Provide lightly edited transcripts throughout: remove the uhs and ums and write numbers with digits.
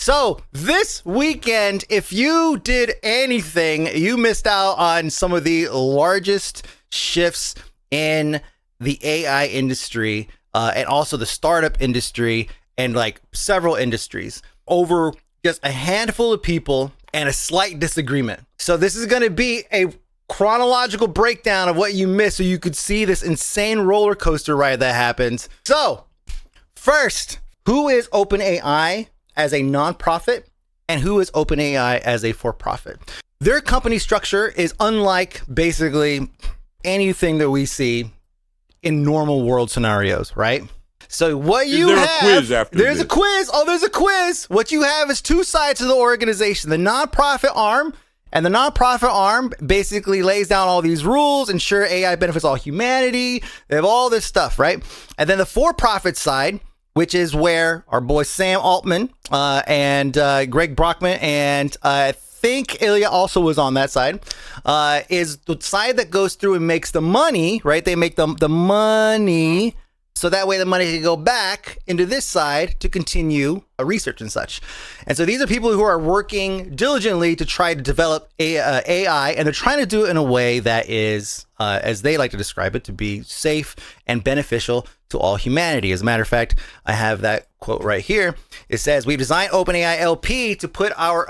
So this weekend, if you did anything, you missed out on some of the largest shifts in the AI industry and also the startup industry and like several industries over just a handful of people and a slight disagreement. So this is going to be a chronological breakdown of what you missed so you could see this insane roller coaster ride that happens. So first, who is OpenAI as a nonprofit and who is OpenAI as a for-profit? Their company structure is unlike basically anything that we see in normal world scenarios, right? So what you have, there's a quiz. Oh, there's a quiz. What you have is two sides of the organization, the nonprofit arm, and the nonprofit arm basically lays down all these rules, ensure AI benefits all humanity. They have all this stuff, right? And then the for-profit side, which is where our boy Sam Altman and Greg Brockman and I think Ilya also was on that side, is the side that goes through and makes the money, right? They make the money, so that way the money can go back into this side to continue research and such. And so these are people who are working diligently to try to develop AI, and they're trying to do it in a way that is, as they like to describe it, to be safe and beneficial to all humanity. As a matter of fact, I have that quote right here. It says, "We've designed OpenAI LP to put our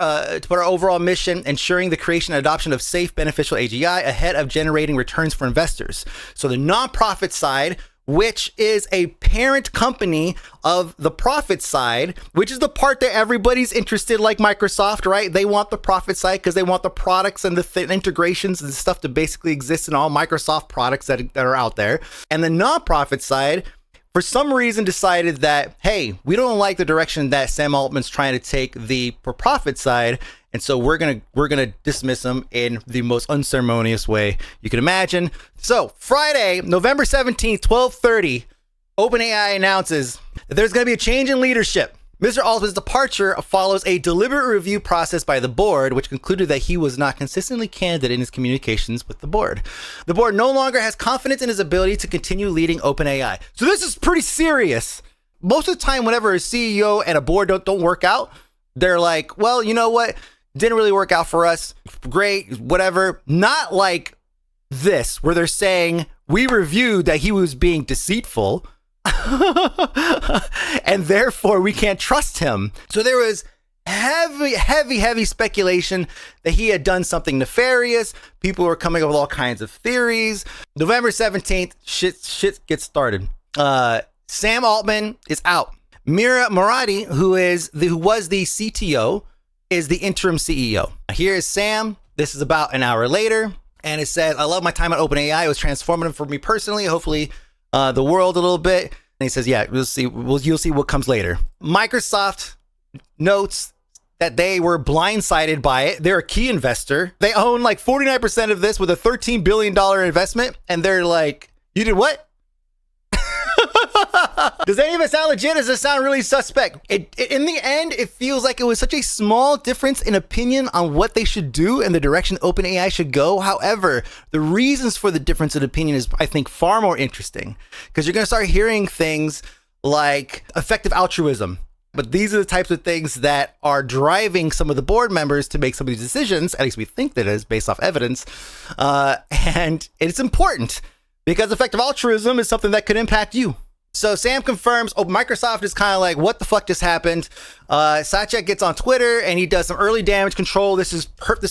overall mission, ensuring the creation and adoption of safe, beneficial AGI ahead of generating returns for investors." So the nonprofit side, which is a parent company of the profit side, which is the part that everybody's interested, like Microsoft, right? They want the profit side because they want the products and the integrations and stuff to basically exist in all Microsoft products that are out there. And the nonprofit side, for some reason, decided that, hey, we don't like the direction that Sam Altman's trying to take the for-profit side, and so we're gonna dismiss him in the most unceremonious way you can imagine. So Friday, November 17th, 12:30, OpenAI announces that there's gonna be a change in leadership. Mr. Altman's departure follows a deliberate review process by the board, which concluded that he was not consistently candid in his communications with the board. The board no longer has confidence in his ability to continue leading OpenAI. So this is pretty serious. Most of the time, whenever a CEO and a board don't work out, they're like, well, you know what? Didn't really work out for us. Great, whatever. Not like this, where they're saying, we reviewed that he was being deceitful, and therefore we can't trust him. So there was heavy speculation that he had done something nefarious. People were coming up with all kinds of theories. November 17th, shit gets started. Sam Altman is out. Mira Murati, who was the CTO, is the interim CEO. Here is Sam. This is about an hour later. And it says, "I love my time at OpenAI. It was transformative for me personally, hopefully the world a little bit." And he says, yeah, we'll see. You'll see what comes later. Microsoft notes that they were blindsided by it. They're a key investor. They own like 49% of this with a $13 billion investment. And they're like, you did what? Does any of it sound legit? Does it sound really suspect? In the end, it feels like it was such a small difference in opinion on what they should do and the direction OpenAI should go. However, the reasons for the difference in opinion is, I think, far more interesting, because you're going to start hearing things like effective altruism. But these are the types of things that are driving some of the board members to make some of these decisions. At least we think that is based off evidence. And it's important because effective altruism is something that could impact you. So Sam confirms, Microsoft is kind of like, what the fuck just happened? Satya gets on Twitter and he does some early damage control. This is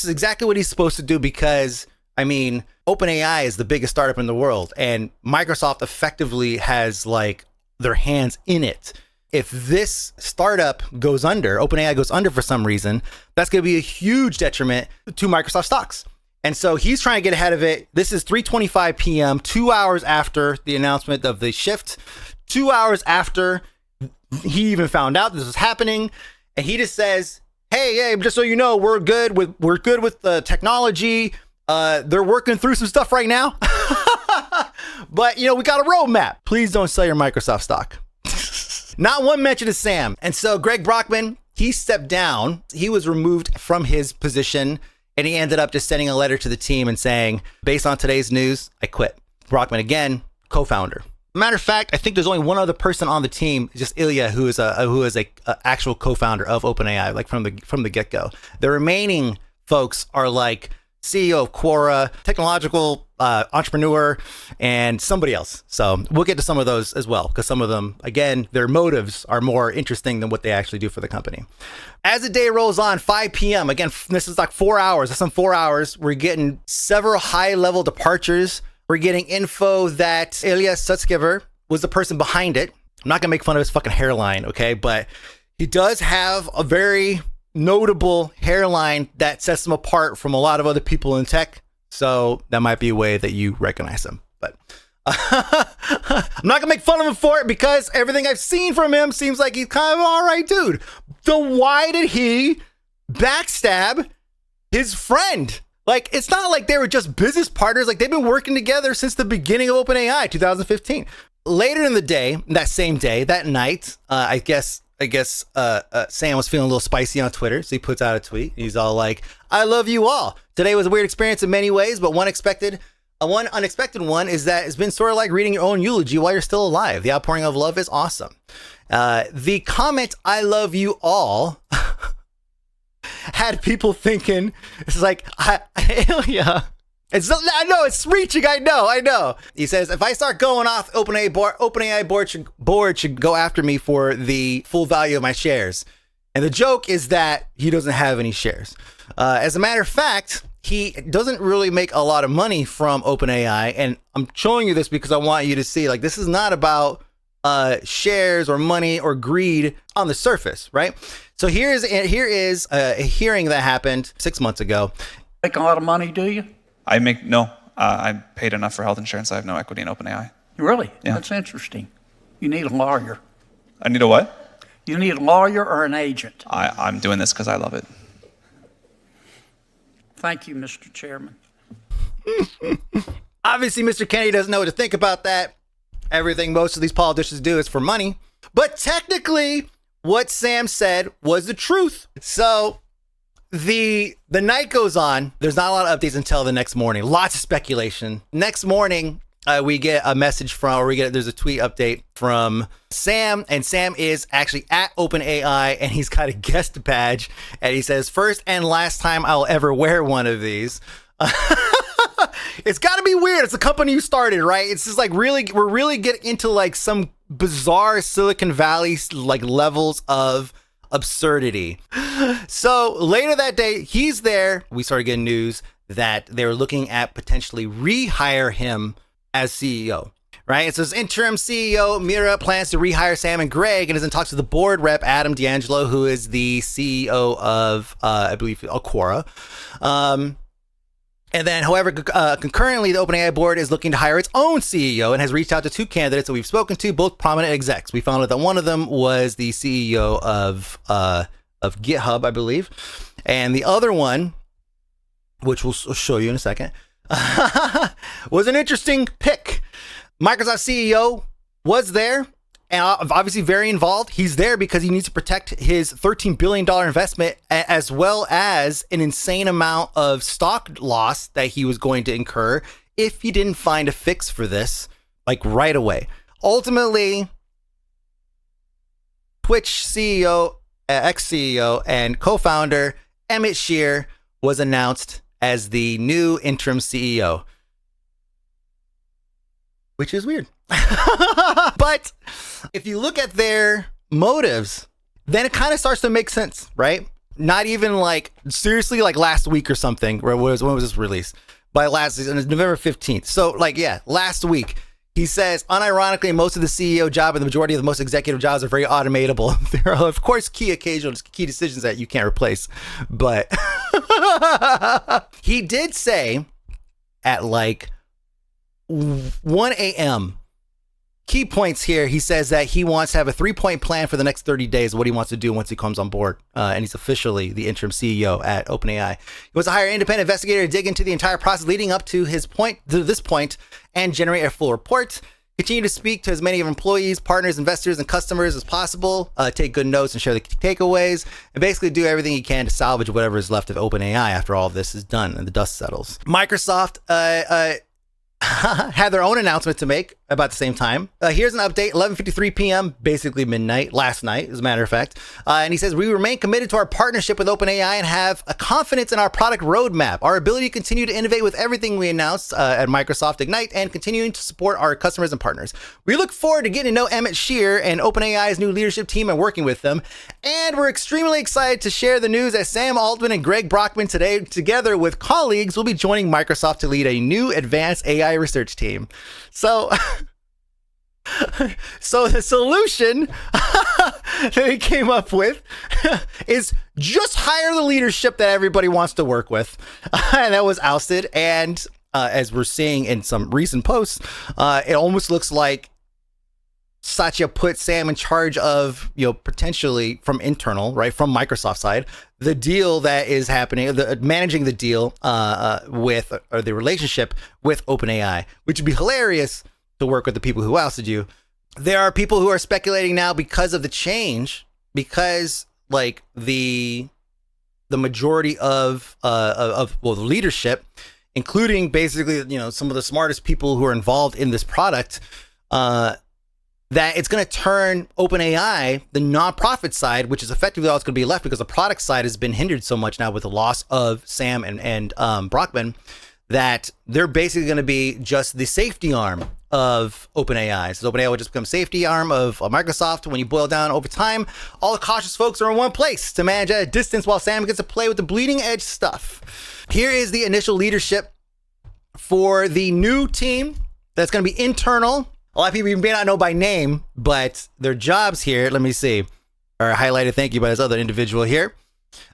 exactly what he's supposed to do because, I mean, OpenAI is the biggest startup in the world and Microsoft effectively has like their hands in it. If this startup goes under, OpenAI goes under for some reason, that's going to be a huge detriment to Microsoft stocks. And so he's trying to get ahead of it. This is 3:25 p.m., 2 hours after the announcement of the shift, 2 hours after he even found out this was happening. And he just says, hey, just so you know, we're good with the technology. They're working through some stuff right now. But, we got a roadmap. Please don't sell your Microsoft stock. Not one mention of Sam. And so Greg Brockman, he stepped down. He was removed from his position. And he ended up just sending a letter to the team and saying, based on today's news, I quit. Brockman, again, co-founder. Matter of fact, I think there's only one other person on the team, just Ilya, who is a actual co-founder of OpenAI, like from the get-go. The remaining folks are like CEO of Quora, technological entrepreneur, and somebody else. So we'll get to some of those as well, because some of them, again, their motives are more interesting than what they actually do for the company. As the day rolls on, 5 p.m., again, this is like 4 hours. That's some 4 hours. We're getting several high-level departures. We're getting info that Ilya Sutskever was the person behind it. I'm not going to make fun of his fucking hairline, okay? But he does have a very notable hairline that sets him apart from a lot of other people in tech. So that might be a way that you recognize him. But I'm not going to make fun of him for it because everything I've seen from him seems like he's kind of an all right dude. So why did he backstab his friend? Like, it's not like they were just business partners. Like, they've been working together since the beginning of OpenAI, 2015. Later in the day, that same day, that night, I guess Sam was feeling a little spicy on Twitter, so he puts out a tweet. He's all like, "I love you all. Today was a weird experience in many ways, but one unexpected one is that it's been sort of like reading your own eulogy while you're still alive. The outpouring of love is awesome." The comment, "I love you all," had people thinking, it's like, Ilya. I know it's reaching. I know. He says, "If I start going off, OpenAI board should go after me for the full value of my shares." And the joke is that he doesn't have any shares. As a matter of fact, he doesn't really make a lot of money from OpenAI. And I'm showing you this because I want you to see, like, this is not about shares or money or greed on the surface, right? So here is a hearing that happened 6 months ago. Make a lot of money, do you? No. I paid enough for health insurance. I have no equity in OpenAI. Really? Yeah. That's interesting. You need a lawyer. I need a what? You need a lawyer or an agent. I'm doing this because I love it. Thank you, Mr. Chairman. Obviously, Mr. Kennedy doesn't know what to think about that. Everything most of these politicians do is for money. But technically, what Sam said was the truth. So the night goes on. There's not a lot of updates until the next morning. Lots of speculation. Next morning, we get a message there's a tweet update from Sam, and Sam is actually at OpenAI, and he's got a guest badge, and he says, "First and last time I'll ever wear one of these." It's got to be weird. It's the company you started, right? It's just like we're really getting into like some bizarre Silicon Valley like levels of absurdity. So later that day, he's there. We started getting news that they were looking at potentially rehire him as CEO, right? It says interim CEO Mira plans to rehire Sam and Greg and is in talks with the board rep Adam D'Angelo, who is the CEO of, I believe, Quora. And then, however, concurrently, the OpenAI board is looking to hire its own CEO and has reached out to two candidates that we've spoken to, both prominent execs. We found out that one of them was the CEO of GitHub, I believe, and the other one, which we'll show you in a second, was an interesting pick. Microsoft CEO was there and obviously very involved. He's there because he needs to protect his $13 billion investment, as well as an insane amount of stock loss that he was going to incur if he didn't find a fix for this, like right away. Ultimately, Twitch CEO, ex-CEO, and co-founder Emmett Shear was announced as the new interim CEO, which is weird. But if you look at their motives, then it kind of starts to make sense, right? Not even like seriously like last week or something. When was this released? November 15th. So like, yeah, last week. He says, unironically, most of the CEO job and the majority of the most executive jobs are very automatable. There are, of course, key decisions that you can't replace. But he did say at like 1 a.m., key points here. He says that he wants to have a 3-point plan for the next 30 days of what he wants to do once he comes on board. And he's officially the interim CEO at OpenAI. He wants to hire an independent investigator to dig into the entire process leading up to this point and generate a full report. Continue to speak to as many of employees, partners, investors, and customers as possible. Take good notes and share the takeaways, and basically do everything he can to salvage whatever is left of OpenAI after all of this is done and the dust settles. Microsoft had their own announcement to make about the same time. Here's an update, 11:53 p.m., basically midnight, last night, as a matter of fact. And he says, we remain committed to our partnership with OpenAI and have a confidence in our product roadmap, our ability to continue to innovate with everything we announced at Microsoft Ignite, and continuing to support our customers and partners. We look forward to getting to know Emmett Shear and OpenAI's new leadership team and working with them. And we're extremely excited to share the news that Sam Altman and Greg Brockman today, together with colleagues, will be joining Microsoft to lead a new advanced AI research team. So the solution that he came up with is just hire the leadership that everybody wants to work with. And that was ousted. And as we're seeing in some recent posts, it almost looks like Satya put Sam in charge of, potentially from internal, right, from Microsoft side, the deal that is happening, managing the deal with, or the relationship with OpenAI, which would be hilarious to work with the people who ousted you. There are people who are speculating now because of the change, because like the majority of the leadership, including basically, some of the smartest people who are involved in this product, that it's going to turn OpenAI, the nonprofit side, which is effectively all it's going to be left because the product side has been hindered so much now with the loss of Sam and Brockman, that they're basically going to be just the safety arm of OpenAI. So OpenAI will just become safety arm of Microsoft. When you boil down over time, all the cautious folks are in one place to manage at a distance while Sam gets to play with the bleeding edge stuff. Here is the initial leadership for the new team that's going to be internal. A lot of people you may not know by name, but their jobs here, let me see, are highlighted, thank you, by this other individual here.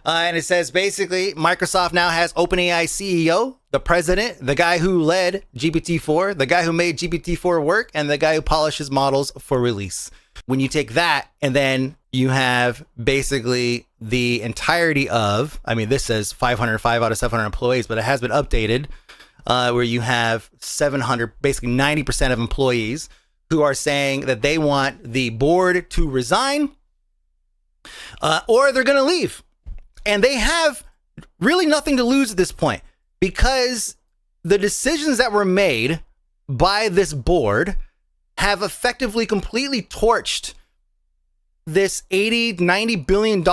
And it says basically Microsoft now has OpenAI CEO, the president, the guy who led GPT-4, the guy who made GPT-4 work, and the guy who polishes models for release. When you take that and then you have basically the entirety of, this says 505 out of 700 employees, but it has been updated, where you have 700, basically 90% of employees who are saying that they want the board to resign or they're going to leave. And they have really nothing to lose at this point because the decisions that were made by this board have effectively completely torched this $80-90 billion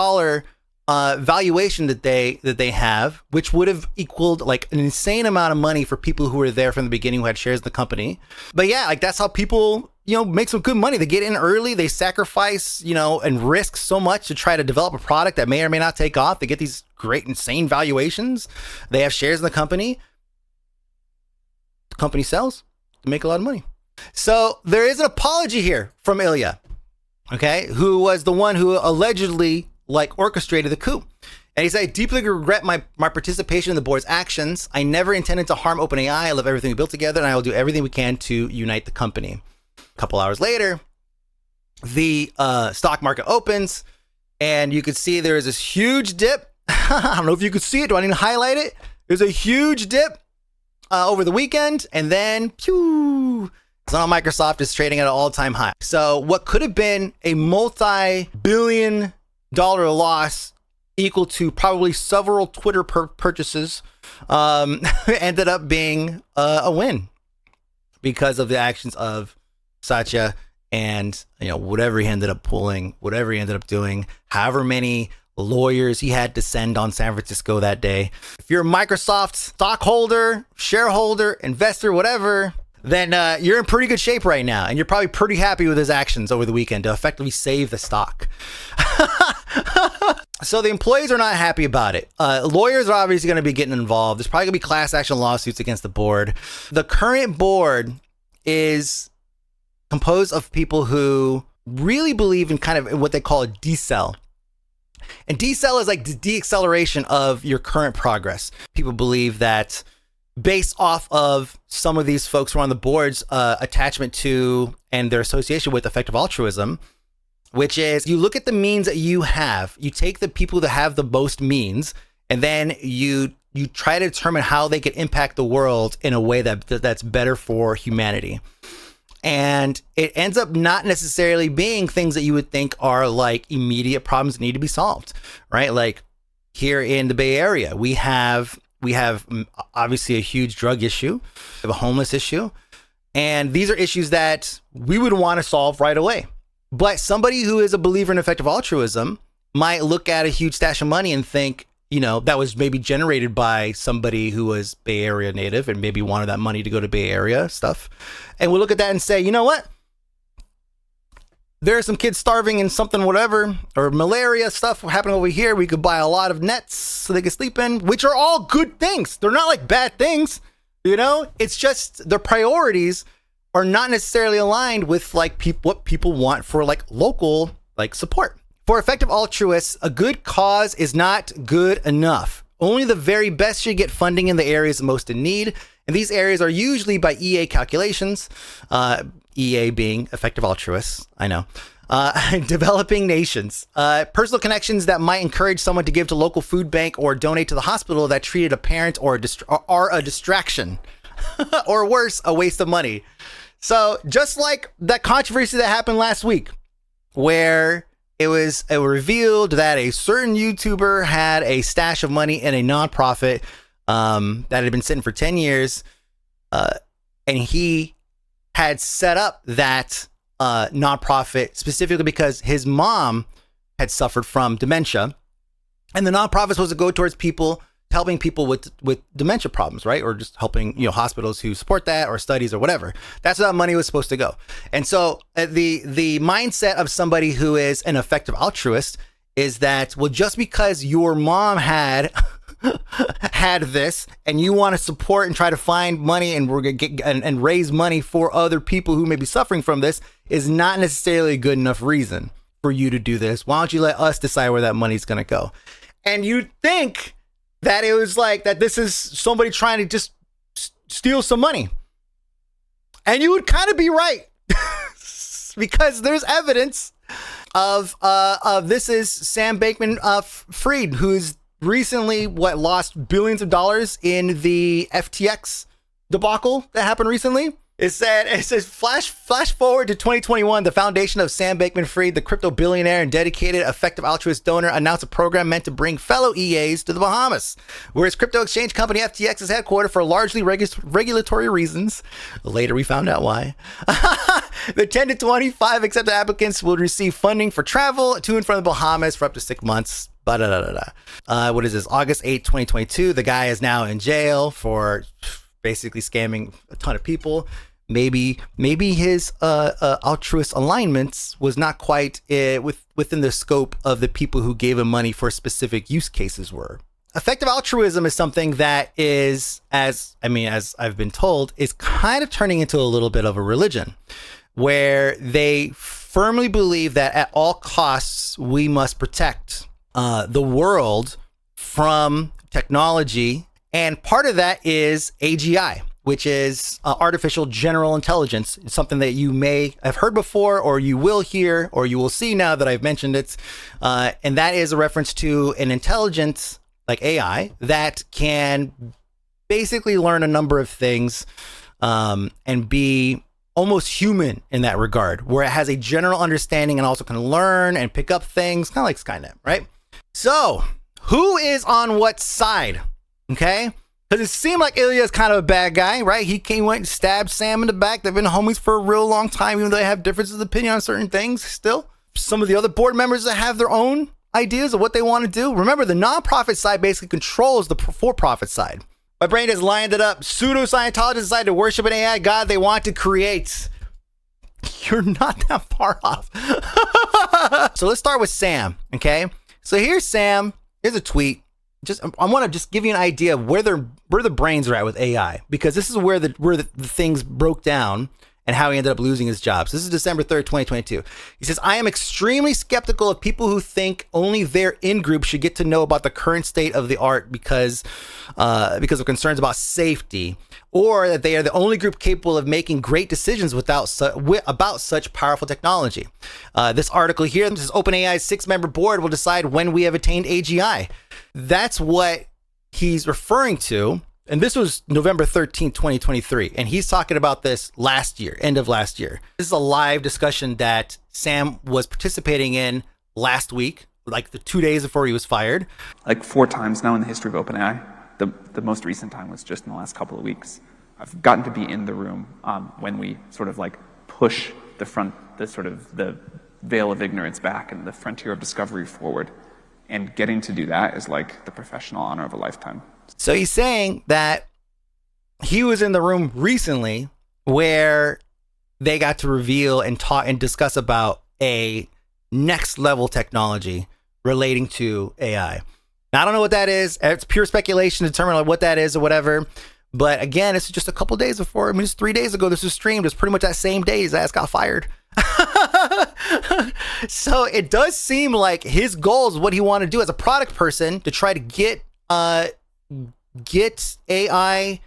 valuation that they have, which would have equaled like an insane amount of money for people who were there from the beginning who had shares in the company. But yeah, like that's how people make some good money. They get in early, they sacrifice and risk so much to try to develop a product that may or may not take off. They get these great insane valuations. They have shares in the company. The company sells, they make a lot of money. So there is an apology here from Ilya, okay, who was the one who allegedly orchestrated the coup. And he said, I deeply regret my participation in the board's actions. I never intended to harm OpenAI. I love everything we built together, and I will do everything we can to unite the company. A couple hours later, the stock market opens, and you could see there is this huge dip. I don't know if you could see it. Do I need to highlight it? There's a huge dip over the weekend, and then pew, so now Microsoft is trading at an all-time high. So what could have been a multi-billion-dollar loss equal to probably several Twitter purchases ended up being a win because of the actions of Satya and whatever he ended up pulling, whatever he ended up doing, however many lawyers he had to send on San Francisco that day. If you're a Microsoft stockholder, shareholder, investor, whatever, then you're in pretty good shape right now. And you're probably pretty happy with his actions over the weekend to effectively save the stock. So the employees are not happy about it. Lawyers are obviously going to be getting involved. There's probably going to be class action lawsuits against the board. The current board is composed of people who really believe in kind of what they call a decel. And decel is like the deacceleration of your current progress. People believe that based off of some of these folks who are on the board's attachment to and their association with effective altruism, which is you look at the means that you have, you take the people that have the most means, and then you try to determine how they can impact the world in a way that's better for humanity. And it ends up not necessarily being things that you would think are like immediate problems that need to be solved, right? Like here in the Bay Area, we have We have obviously a huge drug issue. We have a homeless issue. And these are issues that we would want to solve right away. But somebody who is a believer in effective altruism might look at a huge stash of money and think, that was maybe generated by somebody who was Bay Area native and maybe wanted that money to go to Bay Area stuff. And we'll look at that and say, you know what? There are some kids starving in something, whatever, or malaria stuff happening over here. We could buy a lot of nets so they can sleep in, which are all good things. They're not like bad things, It's just their priorities are not necessarily aligned with like what people want for like local like support. For effective altruists, a good cause is not good enough. Only the very best should get funding in the areas most in need. And these areas are usually by EA calculations, EA being effective altruists, I know, developing nations. Personal connections that might encourage someone to give to local food bank or donate to the hospital that treated a parent or are a distraction or worse, a waste of money. So just like that controversy that happened last week where it was revealed that a certain YouTuber had a stash of money in a nonprofit that had been sitting for 10 years. And he had set up that nonprofit specifically because his mom had suffered from dementia. And the nonprofit was supposed to go towards helping people with dementia problems, right? Or just helping, hospitals who support that or studies or whatever. That's where that money was supposed to go. And so the mindset of somebody who is an effective altruist is that, well, just because your mom had this and you want to support and try to find money and we're going to get and raise money for other people who may be suffering from this is not necessarily a good enough reason for you to do this. Why don't you let us decide where that money's going to go? And you'd think that it was like that this is somebody trying to just steal some money. And you would kind of be right because there's evidence of this is Sam Bankman-Fried, who's recently lost billions of dollars in the FTX debacle that happened recently. It says flash forward to 2021. The foundation of Sam Bankman-Fried, the crypto billionaire and dedicated effective altruist donor, announced a program meant to bring fellow EAs to the Bahamas, where his crypto exchange company FTX is headquartered for largely regulatory reasons. Later, we found out why. The 10 to 25 accepted applicants will receive funding for travel to and from the Bahamas for up to 6 months. What is this? August 8, 2022. The guy is now in jail for basically scamming a ton of people. Maybe his altruist alignments was not quite within the scope of the people who gave him money for specific use cases were. Effective altruism is something that is, as I've been told, is kind of turning into a little bit of a religion, where they firmly believe that at all costs we must protect the world from technology. And part of that is AGI, which is artificial general intelligence. It's something that you may have heard before, or you will hear, or you will see now that I've mentioned it. And that is a reference to an intelligence like AI that can basically learn a number of things and be almost human in that regard, where it has a general understanding and also can learn and pick up things, kind of like Skynet, right? So who is on what side? Okay, because it seemed like Ilya is kind of a bad guy, right? He went and stabbed Sam in the back. They've been homies for a real long time, even though they have differences of opinion on certain things. Still, some of the other board members that have their own ideas of what they want to do. Remember, the nonprofit side basically controls the for-profit side. My brain has lined it up. Pseudo-Scientologists decide to worship an AI god they want to create. You're not that far off. So let's start with Sam, okay? So here's Sam. Here's a tweet. I want to just give you an idea of where the brains are at with AI, because this is where the things broke down and how he ended up losing his job. So this is December 3rd, 2022. He says, I am extremely skeptical of people who think only their in-group should get to know about the current state of the art because of concerns about safety, or that they are the only group capable of making great decisions about such powerful technology. This article here, this is OpenAI's 6-member board will decide when we have attained AGI. That's what he's referring to. And this was November 13th, 2023. And he's talking about this last year, end of last year. This is a live discussion that Sam was participating in last week, like the 2 days before he was fired. Like 4 times now in the history of OpenAI. The most recent time was just in the last couple of weeks. I've gotten to be in the room when we sort of like push the veil of ignorance back and the frontier of discovery forward. And getting to do that is like the professional honor of a lifetime. So he's saying that he was in the room recently where they got to reveal and talk and discuss about a next level technology relating to AI. Now, I don't know what that is. It's pure speculation to determine like what that is or whatever. But again, it's just a couple days before. I mean, it's 3 days ago. This was streamed. It's pretty much that same day his ass got fired. So it does seem like his goals, what he wanted to do as a product person, to try to get AI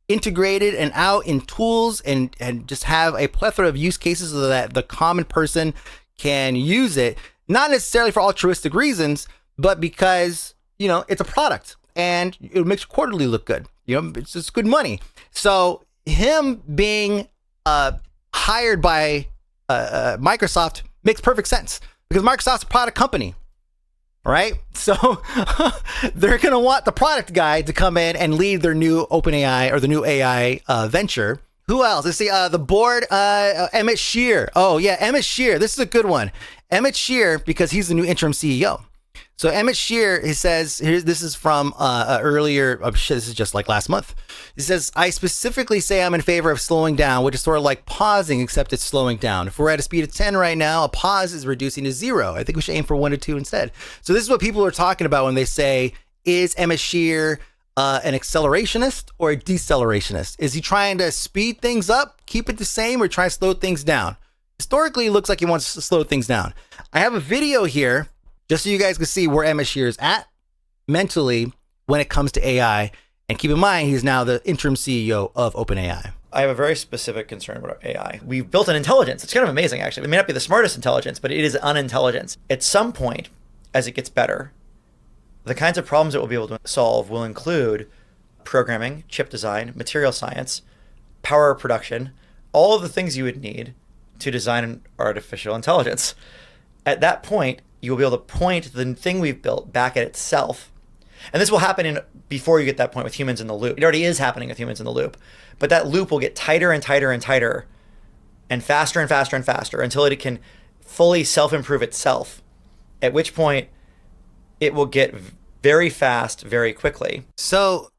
integrated and out in tools and just have a plethora of use cases so that the common person can use it. Not necessarily for altruistic reasons, but because, it's a product and it makes your quarterly look good. It's just good money. So him being hired by Microsoft makes perfect sense because Microsoft's a product company, right? So they're going to want the product guy to come in and lead their new OpenAI or the new AI venture. Who else? Let's see, the board, Emmett Shear. Oh yeah, Emmett Shear. This is a good one. Emmett Shear, because he's the new interim CEO. So Emmett Shear, he says, this is from earlier, this is just like last month. He says, I specifically say I'm in favor of slowing down, which is sort of like pausing, except it's slowing down. If we're at a speed of 10 right now, a pause is reducing to 0. I think we should aim for 1 to 2 instead. So this is what people are talking about when they say, is Emmett Shear an accelerationist or a decelerationist? Is he trying to speed things up, keep it the same, or try to slow things down? Historically, it looks like he wants to slow things down. I have a video here just so you guys can see where Emmett Shear is at mentally when it comes to AI. And keep in mind, he's now the interim CEO of OpenAI. I have a very specific concern about AI. We've built an intelligence. It's kind of amazing, actually. It may not be the smartest intelligence, but it is unintelligence. At some point, as it gets better, the kinds of problems it will be able to solve will include programming, chip design, material science, power production, all of the things you would need to design an artificial intelligence. At that point, you will be able to point the thing we've built back at itself. And this will happen before you get that point with humans in the loop. It already is happening with humans in the loop. But that loop will get tighter and tighter and tighter and faster and faster and faster until it can fully self-improve itself, at which point it will get very fast very quickly. So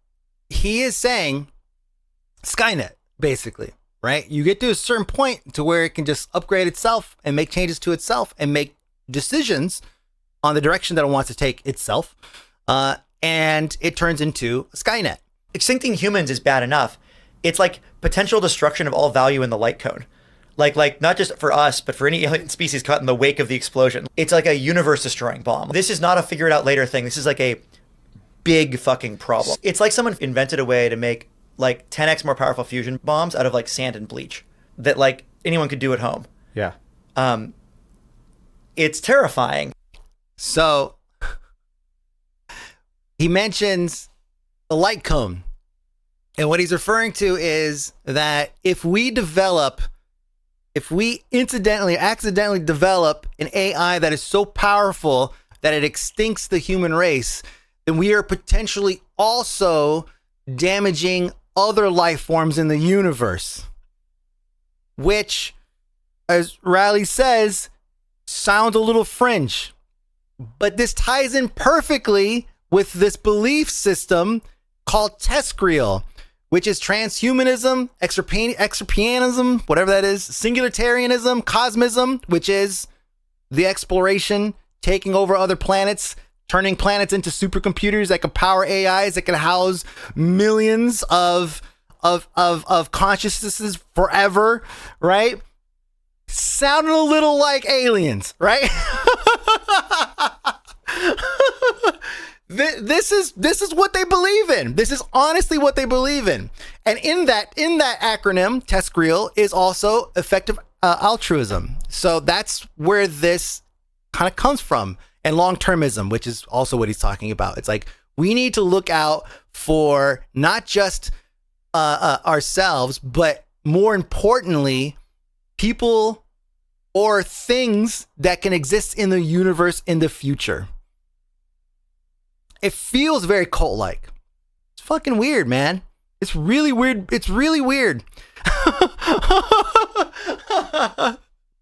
he is saying Skynet, basically, right? You get to a certain point to where it can just upgrade itself and make changes to itself and make decisions on the direction that it wants to take itself. And it turns into Skynet. Extincting humans is bad enough. It's like potential destruction of all value in the light cone. Like not just for us, but for any alien species caught in the wake of the explosion. It's like a universe destroying bomb. This is not a figure it out later thing. This is like a big fucking problem. It's like someone invented a way to make like 10x more powerful fusion bombs out of like sand and bleach that like anyone could do at home. Yeah. It's terrifying. So he mentions the light cone. And what he's referring to is that if we accidentally develop an AI that is so powerful that it extincts the human race, then we are potentially also damaging other life forms in the universe. Which, as Riley says, sounds a little fringe. But this ties in perfectly with this belief system called TESCREAL, which is transhumanism, extrapianism, whatever that is, singularitarianism, cosmism, which is the exploration, taking over other planets, turning planets into supercomputers that can power AIs that can house millions of consciousnesses forever, right? Sounding a little like aliens, right? This is what they believe in. This is honestly what they believe in. And in that acronym, TESCREAL is also effective altruism. So that's where this kind of comes from. And long-termism, which is also what he's talking about. It's like, we need to look out for not just ourselves, but more importantly, people or things that can exist in the universe in the future. It feels very cult-like. fucking weird, man. It's really weird. It's really weird.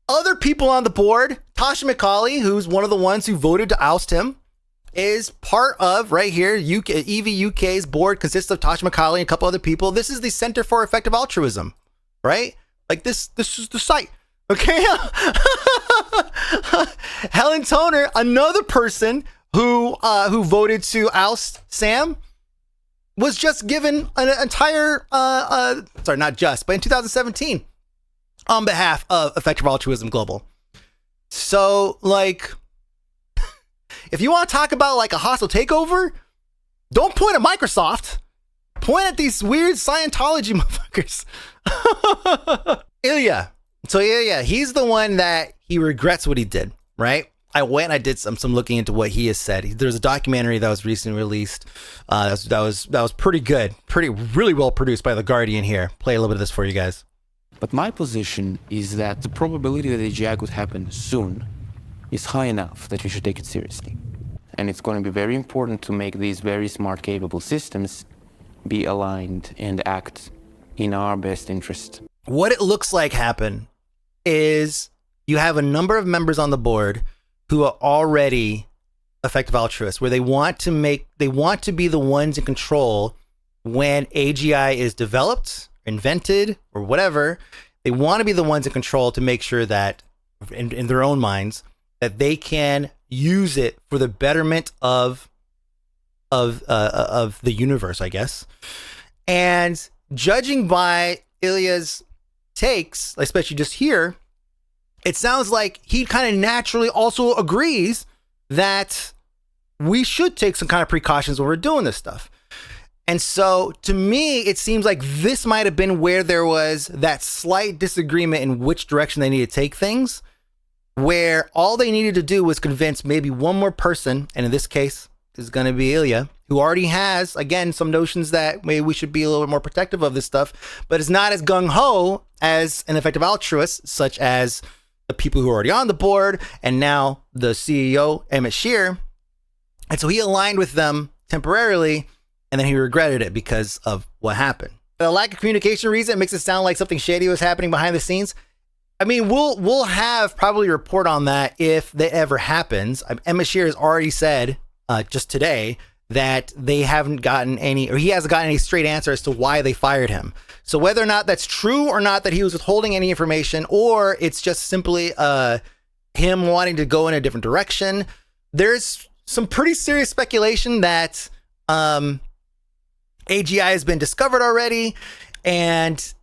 Other people on the board, Tasha McCauley, who's one of the ones who voted to oust him, is part of, right here, EV UK's board consists of Tasha McCauley and a couple other people. This is the Center for Effective Altruism, right? Like this is the site, okay? Helen Toner, another person who voted to oust Sam, was just given an entire, sorry, not just, but in 2017, on behalf of Effective Altruism Global. So, like, if you want to talk about like a hostile takeover, don't point at Microsoft. Point at these weird Scientology motherfuckers. Ilya. So yeah, he's the one that he regrets what he did, right? I went and I did some looking into what he has said. There's a documentary that was recently released. That was pretty good, really well produced by The Guardian here. Play a little bit of this for you guys. But my position is that the probability that AGI could happen soon is high enough that we should take it seriously. And it's going to be very important to make these very smart, capable systems be aligned and act in our best interest. What it looks like happen is you have a number of members on the board who are already effective altruists, where they want to be the ones in control when AGI is developed, invented, or whatever. They want to be the ones in control to make sure that, in their own minds, that they can use it for the betterment of the universe, I guess. And judging by Ilya's takes, especially just here, it sounds like he kind of naturally also agrees that we should take some kind of precautions when we're doing this stuff. And so to me, it seems like this might have been where there was that slight disagreement in which direction they need to take things, where all they needed to do was convince maybe one more person, and in this case is going to be Ilya, who already has, again, some notions that maybe we should be a little bit more protective of this stuff, but is not as gung-ho as an effective altruist, such as the people who are already on the board, and now the CEO, Emmett Shear. And so he aligned with them temporarily, and then he regretted it because of what happened. The lack of communication reason makes it sound like something shady was happening behind the scenes. I mean, we'll have probably a report on that if that ever happens. Emmett Shear has already said just today that they haven't gotten any, or he hasn't gotten any straight answer as to why they fired him. So whether or not that's true or not, that he was withholding any information, or it's just simply him wanting to go in a different direction, there's some pretty serious speculation that AGI has been discovered already, and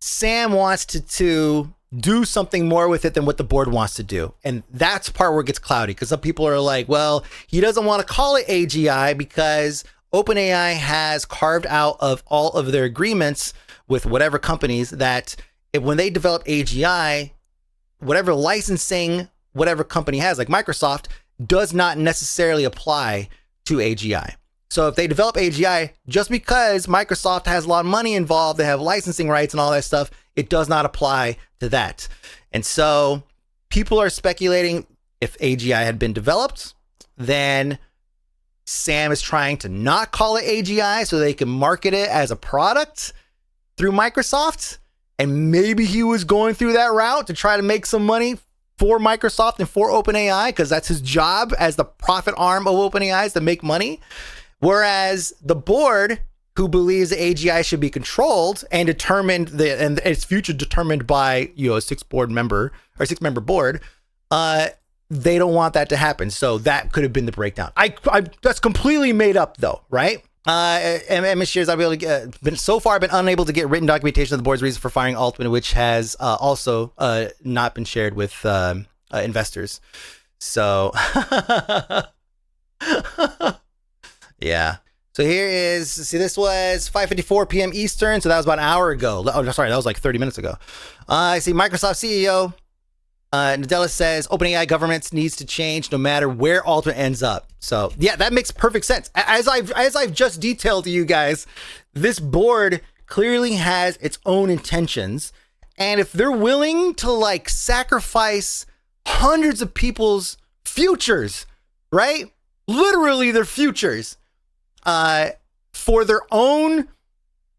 Sam wants to do something more with it than what the board wants to do. And that's the part where it gets cloudy, because some people are like, well, he doesn't want to call it AGI because OpenAI has carved out of all of their agreements with whatever companies that when they develop AGI, whatever licensing whatever company has, like Microsoft, does not necessarily apply to AGI. So if they develop AGI, just because Microsoft has a lot of money involved, they have licensing rights and all that stuff, it does not apply to that. And so people are speculating if AGI had been developed, then Sam is trying to not call it AGI so they can market it as a product through Microsoft. And maybe he was going through that route to try to make some money for Microsoft and for OpenAI, because that's his job as the profit arm of OpenAI, is to make money. Whereas the board, who believes that AGI should be controlled and determined, and its future determined by a 6-member board, they don't want that to happen. So that could have been the breakdown. I that's completely made up though, right? Emmett Shear's so far been unable to get written documentation of the board's reason for firing Altman, which has also not been shared with investors. So yeah. So here is, see, this was 5:54 p.m. Eastern, so that was about an hour ago. Oh, sorry, that was like 30 minutes ago. I see Microsoft CEO Nadella says OpenAI governance needs to change no matter where Altman ends up. So yeah, that makes perfect sense. As I've just detailed to you guys, this board clearly has its own intentions, and if they're willing to like sacrifice hundreds of people's futures, right? Literally their futures, for their own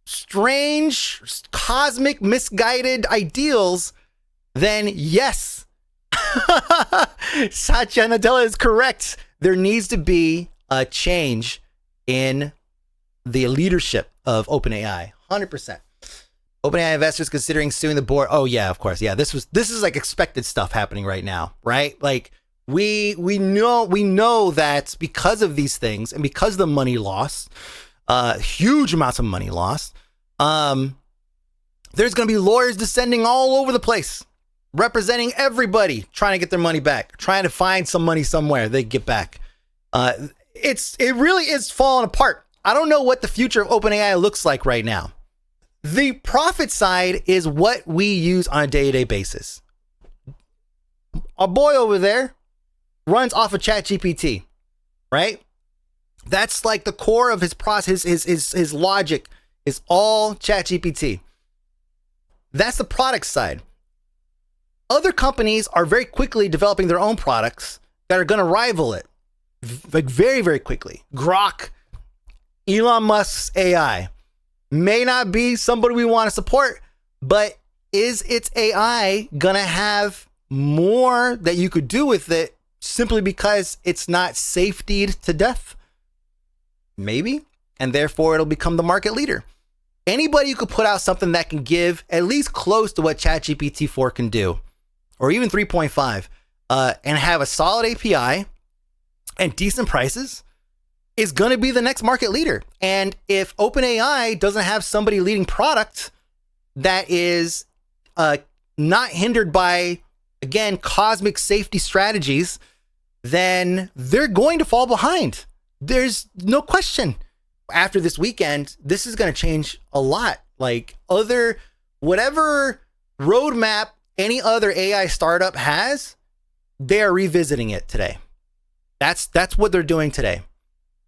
strange, cosmic, misguided ideals, then yes, Satya Nadella is correct. There needs to be a change in the leadership of OpenAI. 100%. OpenAI investors considering suing the board. Oh yeah, of course. Yeah, this is like expected stuff happening right now, right? Like we know that because of these things and because of the money lost, huge amounts of money lost, there's going to be lawyers descending all over the place, representing everybody, trying to get their money back, trying to find some money somewhere they get back. It really is falling apart. I don't know what the future of OpenAI looks like right now. The profit side is what we use on a day-to-day basis. Our boy over there runs off of ChatGPT, right? That's like the core of his process, his logic is all ChatGPT. That's the product side. Other companies are very quickly developing their own products that are going to rival it, like very, very quickly. Grok, Elon Musk's AI, may not be somebody we want to support, but is its AI going to have more that you could do with it simply because it's not safetied to death? Maybe. And therefore it'll become the market leader. Anybody who could put out something that can give at least close to what ChatGPT 4 can do, or even 3.5, and have a solid API and decent prices, is going to be the next market leader. And if OpenAI doesn't have somebody leading product that is not hindered by, again, cosmic safety strategies, then they're going to fall behind. There's no question. After this weekend, this is going to change a lot. Like whatever roadmap any other AI startup has, they are revisiting it today. That's what they're doing today.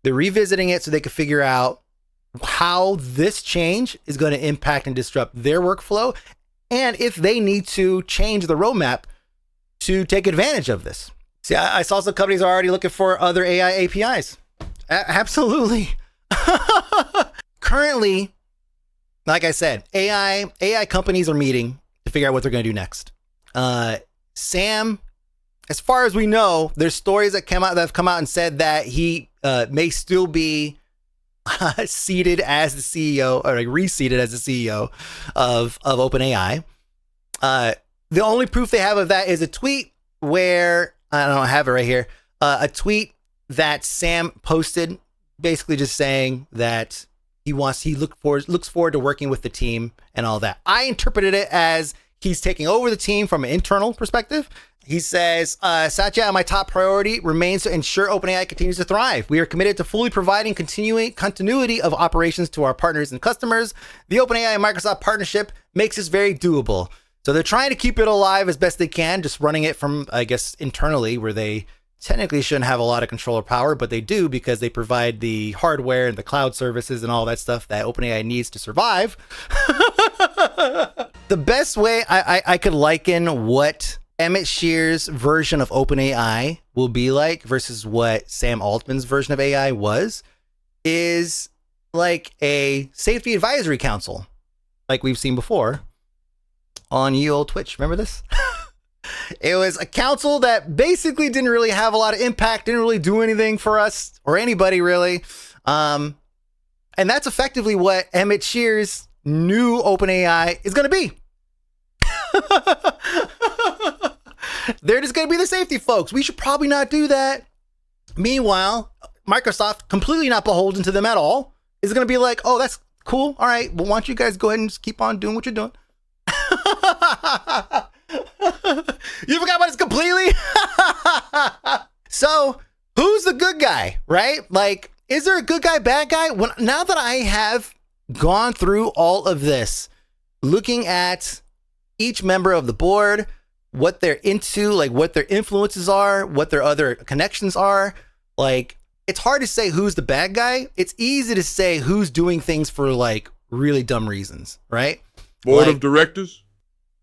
They're revisiting it so they can figure out how this change is going to impact and disrupt their workflow, and if they need to change the roadmap to take advantage of this. See, I saw some companies are already looking for other AI APIs. Absolutely. Currently, like I said, AI companies are meeting to figure out what they're going to do next. Sam, as far as we know, there's stories that have come out and said that he may still be seated as the CEO, or like reseated as the CEO of OpenAI. The only proof they have of that is a tweet where, I don't have it right here, a tweet that Sam posted, basically just saying that he looks forward to working with the team and all that. I interpreted it as he's taking over the team from an internal perspective. He says, Satya, my top priority remains to ensure OpenAI continues to thrive. We are committed to fully providing continuity of operations to our partners and customers. The OpenAI and Microsoft partnership makes this very doable. So they're trying to keep it alive as best they can, just running it from, I guess, internally, where they technically shouldn't have a lot of control or power, but they do because they provide the hardware and the cloud services and all that stuff that OpenAI needs to survive. The best way I could liken what Emmett Shear's version of OpenAI will be like versus what Sam Altman's version of AI was is like a safety advisory council, like we've seen before on ye old Twitch. Remember this? It was a council that basically didn't really have a lot of impact, didn't really do anything for us or anybody really. And that's effectively what Emmett Shear's new OpenAI is going to be. They're just going to be the safety folks. We should probably not do that. Meanwhile, Microsoft, completely not beholden to them at all, is going to be like, oh, that's cool. All right. Well, why don't you guys go ahead and just keep on doing what you're doing? You forgot about this completely? So, who's the good guy, right? Like, is there a good guy, bad guy? Now that I have gone through all of this, looking at each member of the board, what they're into, like what their influences are, what their other connections are, like, it's hard to say who's the bad guy. It's easy to say who's doing things for like really dumb reasons, right? Board of directors?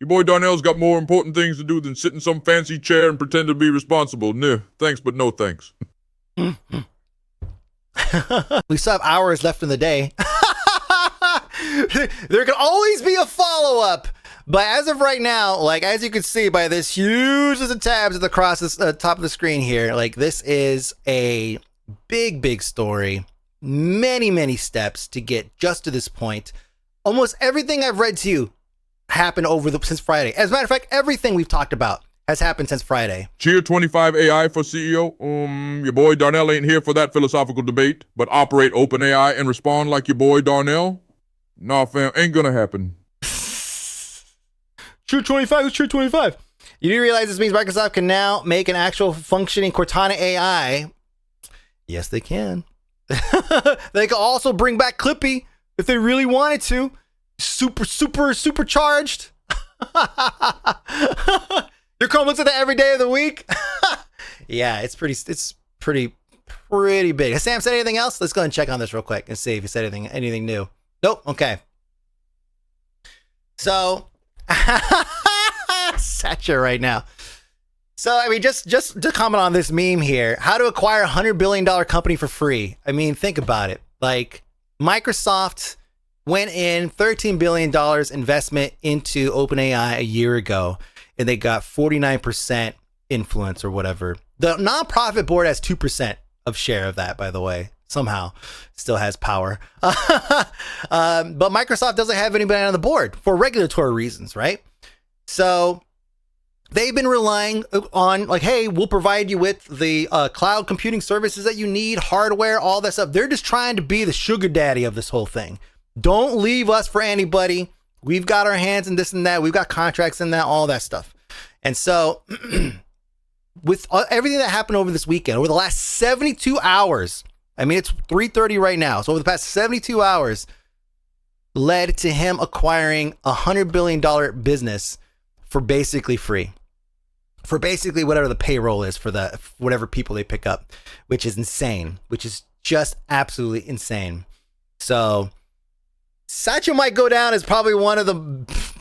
Your boy Darnell's got more important things to do than sit in some fancy chair and pretend to be responsible. No, thanks, but no thanks. We still have hours left in the day. There can always be a follow-up. But as of right now, like, as you can see by this huge list of tabs across the top of the screen here, like, this is a big story. Many steps to get just to this point. Almost everything I've read to you happened since Friday. As a matter of fact, everything we've talked about has happened since Friday. Cheer 25 AI for CEO. Your boy Darnell ain't here for that philosophical debate, but operate OpenAI and respond like your boy Darnell? Nah, fam, ain't gonna happen. Cheer 25, who's Cheer 25? You do realize this means Microsoft can now make an actual functioning Cortana AI? Yes, they can. They can also bring back Clippy if they really wanted to. Supercharged. Your Chrome looks at that every day of the week. Yeah, it's pretty big. Has Sam said anything else? Let's go and check on this real quick and see if he said anything new. Nope. Okay. So, Satcher right now. So, I mean, just to comment on this meme here, how to acquire a $100 billion company for free. I mean, think about it. Like, Microsoft went in $13 billion investment into OpenAI a year ago, and they got 49% influence or whatever. The nonprofit board has 2% of share of that, by the way. Somehow still has power. But Microsoft doesn't have anybody on the board for regulatory reasons, right? So they've been relying on, like, hey, we'll provide you with the cloud computing services that you need, hardware, all that stuff. They're just trying to be the sugar daddy of this whole thing. Don't leave us for anybody. We've got our hands in this and that. We've got contracts in that, all that stuff. And so with everything that happened over this weekend, over the last 72 hours, I mean, it's 3:30 right now. So over the past 72 hours led to him acquiring a $100 billion business for basically free. For basically whatever the payroll is for whatever people they pick up, which is insane, which is just absolutely insane. So Satya might go down as probably one of the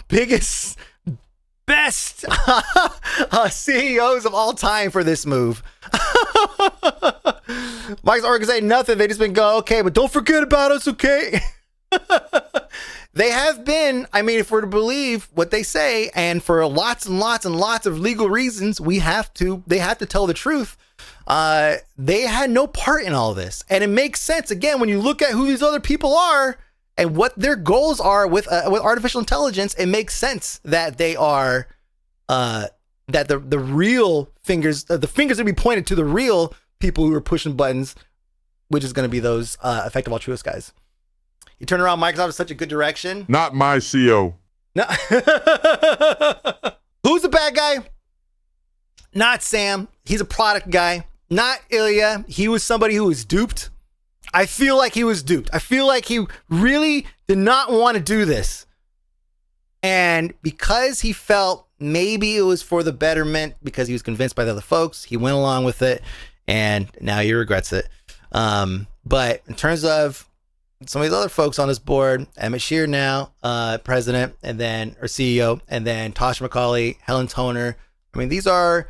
biggest, best CEOs of all time for this move. Mike's organizing nothing. They just been go, okay, but don't forget about us, okay? They have been, I mean, if we're to believe what they say, and for lots and lots and lots of legal reasons, they have to tell the truth. They had no part in all this. And it makes sense, again, when you look at who these other people are and what their goals are with artificial intelligence, it makes sense that they are, that the real fingers, the fingers will be pointed to the real people who are pushing buttons, which is going to be those effective altruist guys. You turn around Microsoft in such a good direction. Not my CEO. No. Who's the bad guy? Not Sam. He's a product guy. Not Ilya. He was somebody who was duped. I feel like he was duped. I feel like he really did not want to do this. And because he felt maybe it was for the betterment, because he was convinced by the other folks, he went along with it, and now he regrets it. But in terms of some of these other folks on this board, Emmett Shear now, president, and then, or CEO, and then Tasha McCauley, Helen Toner. I mean, these are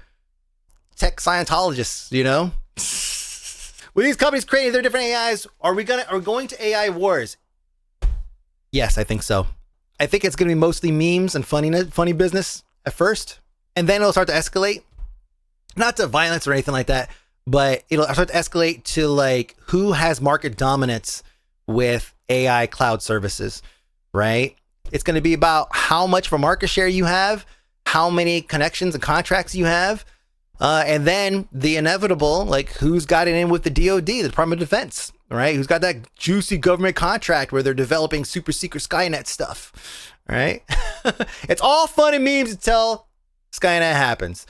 tech Scientologists, you know? With these companies creating their different AIs, are we going to AI wars? Yes, I think so. I think it's going to be mostly memes and funny business at first, and then it'll start to escalate. Not to violence or anything like that, but it'll start to escalate to, like, who has market dominance with AI cloud services, right? It's going to be about how much of a market share you have, how many connections and contracts you have, and then the inevitable, like, who's got it in with the DoD, the Department of Defense, right? Who's got that juicy government contract where they're developing super secret Skynet stuff, right? It's all fun and memes until Skynet happens.